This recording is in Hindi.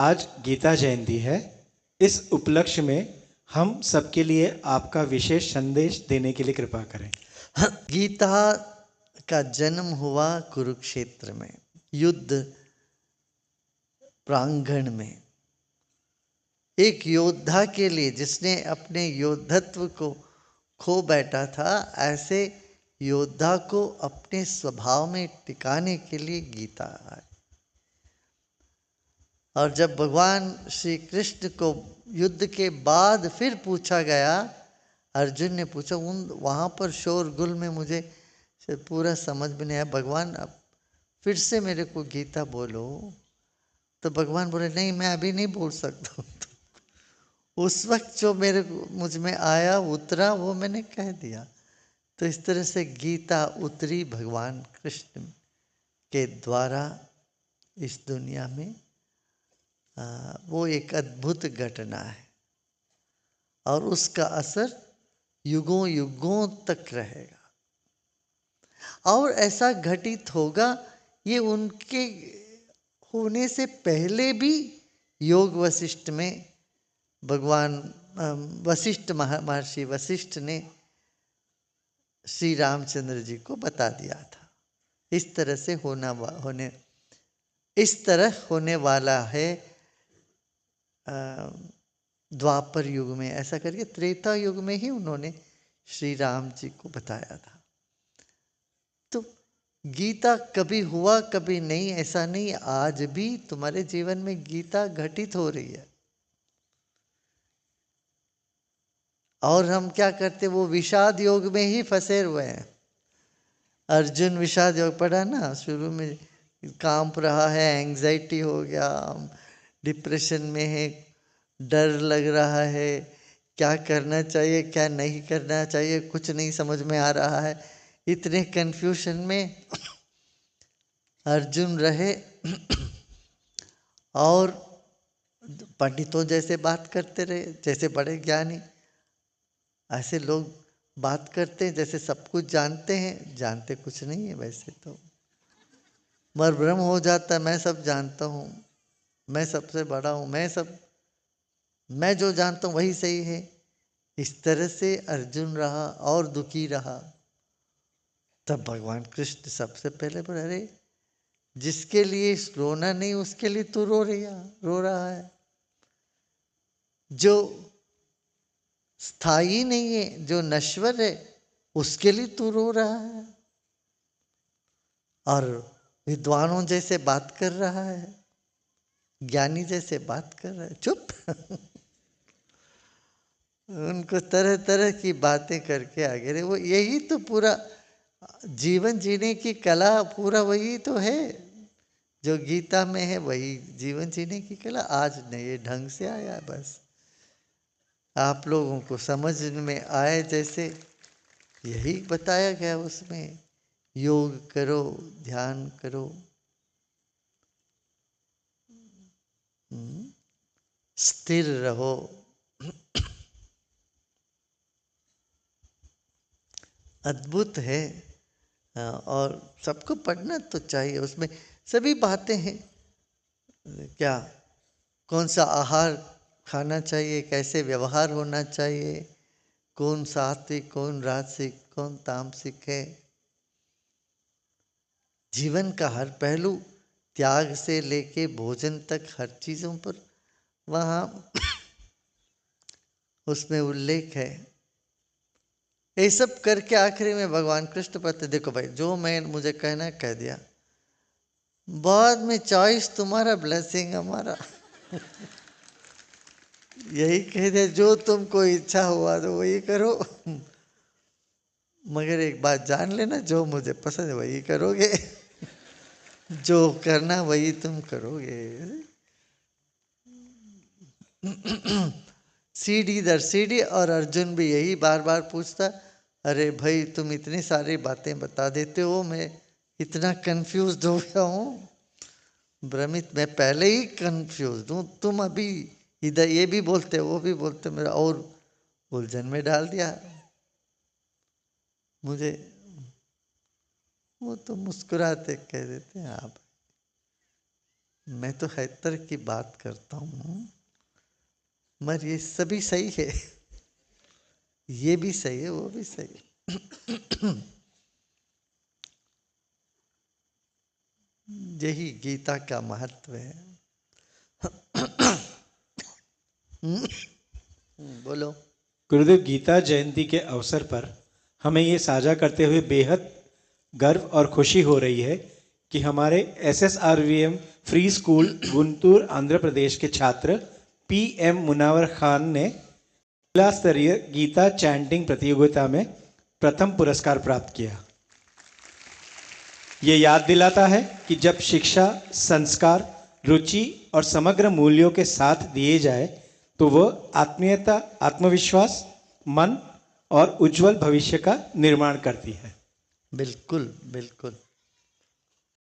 आज गीता जयंती है। इस उपलक्ष्य में हम सबके लिए आपका विशेष संदेश देने के लिए कृपा करें। गीता का जन्म हुआ कुरुक्षेत्र में, युद्ध प्रांगण में। एक योद्धा के लिए जिसने अपने योद्धत्व को खो बैठा था, ऐसे योद्धा को अपने स्वभाव में टिकाने के लिए गीता है। और जब भगवान श्री कृष्ण को युद्ध के बाद फिर पूछा गया, अर्जुन ने पूछा, वहाँ पर शोरगुल में मुझे पूरा समझ में नहीं आया, भगवान अब फिर से मेरे को गीता बोलो। तो भगवान बोले, नहीं मैं अभी नहीं बोल सकता। उस वक्त जो मुझ में आया उतरा वो मैंने कह दिया। तो इस तरह से गीता उतरी भगवान कृष्ण के द्वारा इस दुनिया में। वो एक अद्भुत घटना है और उसका असर युगों युगों तक रहेगा। और ऐसा घटित होगा, ये उनके होने से पहले भी योग वशिष्ठ में भगवान वशिष्ठ महर्षि वशिष्ठ ने श्री रामचंद्र जी को बता दिया था। इस तरह से इस तरह होने वाला है द्वापर युग में, ऐसा करके त्रेता युग में ही उन्होंने श्री राम जी को बताया था। तो गीता कभी हुआ कभी नहीं, ऐसा नहीं, आज भी तुम्हारे जीवन में गीता घटित हो रही है। और हम क्या करते, वो विषाद योग में ही फंसे हुए हैं। अर्जुन विषाद योग पढ़ा ना, शुरू में कांप रहा है, एंग्जाइटी हो गया, डिप्रेशन में है, डर लग रहा है, क्या करना चाहिए क्या नहीं करना चाहिए कुछ नहीं समझ में आ रहा है। इतने कन्फ्यूजन में अर्जुन रहे। और पंडितों जैसे बात करते रहे, जैसे बड़े ज्ञानी। ऐसे लोग बात करते हैं जैसे सब कुछ जानते हैं, जानते कुछ नहीं है। वैसे तो भ्रम हो जाता है, मैं सब जानता हूँ, मैं सबसे बड़ा हूँ, मैं जो जानता हूँ वही सही है। इस तरह से अर्जुन रहा और दुखी रहा। तब भगवान कृष्ण सबसे पहले बोले, अरे जिसके लिए रोना नहीं उसके लिए तू रो रहा है। जो स्थायी नहीं है, जो नश्वर है, उसके लिए तू रो रहा है। और विद्वानों जैसे बात कर रहा है, ज्ञानी जैसे बात कर रहा है, चुप। उनको तरह तरह की बातें करके आगे रहे। वो यही तो पूरा जीवन जीने की कला, पूरा वही तो है जो गीता में है, वही जीवन जीने की कला आज नए ढंग से आया है। बस आप लोगों को समझ में आए जैसे यही बताया गया उसमें, योग करो, ध्यान करो, स्थिर रहो। अद्भुत है। और सबको पढ़ना तो चाहिए, उसमें सभी बातें हैं। क्या, कौन सा आहार खाना चाहिए, कैसे व्यवहार होना चाहिए, कौन सात्विक कौन राजसिक कौन तामसिक है। जीवन का हर पहलू, त्याग से लेके भोजन तक, हर चीज़ों पर वहाँ उसमें उल्लेख है। ये सब करके आखिरी में भगवान कृष्ण पते, देखो भाई जो मैं मुझे कहना है कह दिया, बाद में चॉइस तुम्हारा, ब्लेसिंग हमारा। यही कह दे, जो तुमको इच्छा हुआ तो वही करो, मगर एक बात जान लेना, जो मुझे पसंद है वही करोगे। जो करना वही तुम करोगे। सीढ़ी दर सीढ़ी। और अर्जुन भी यही बार बार पूछता, अरे भाई तुम इतनी सारी बातें बता देते हो, मैं इतना कंफ्यूज हो गया हूँ, भ्रमित, मैं पहले ही कंफ्यूज हूँ, तुम अभी इधर ये भी बोलते वो भी बोलते, मेरा और उलझन में डाल दिया मुझे। वो तो मुस्कुराते कह देते हैं, आप मैं तो हैतर की बात करता हूँ, मगर ये सभी सही है, ये भी सही है, वो भी सही है। यही गीता का महत्व है। बोलो। गुरुदेव, गीता जयंती के अवसर पर हमें ये साझा करते हुए बेहद गर्व और खुशी हो रही है कि हमारे SSRVM free school Guntur Andhra Pradesh के छात्र PM मुनावर खान ने जिला स्तरीय गीता चैंटिंग प्रतियोगिता में प्रथम पुरस्कार प्राप्त किया। ये याद दिलाता है कि जब शिक्षा, संस्कार, रुचि और समग्र मूल्यों के साथ दिए जाए तो वह आत्मीयता, आत्मविश्वास, मन और उज्जवल भविष्य का निर्माण करती है। बिल्कुल बिल्कुल।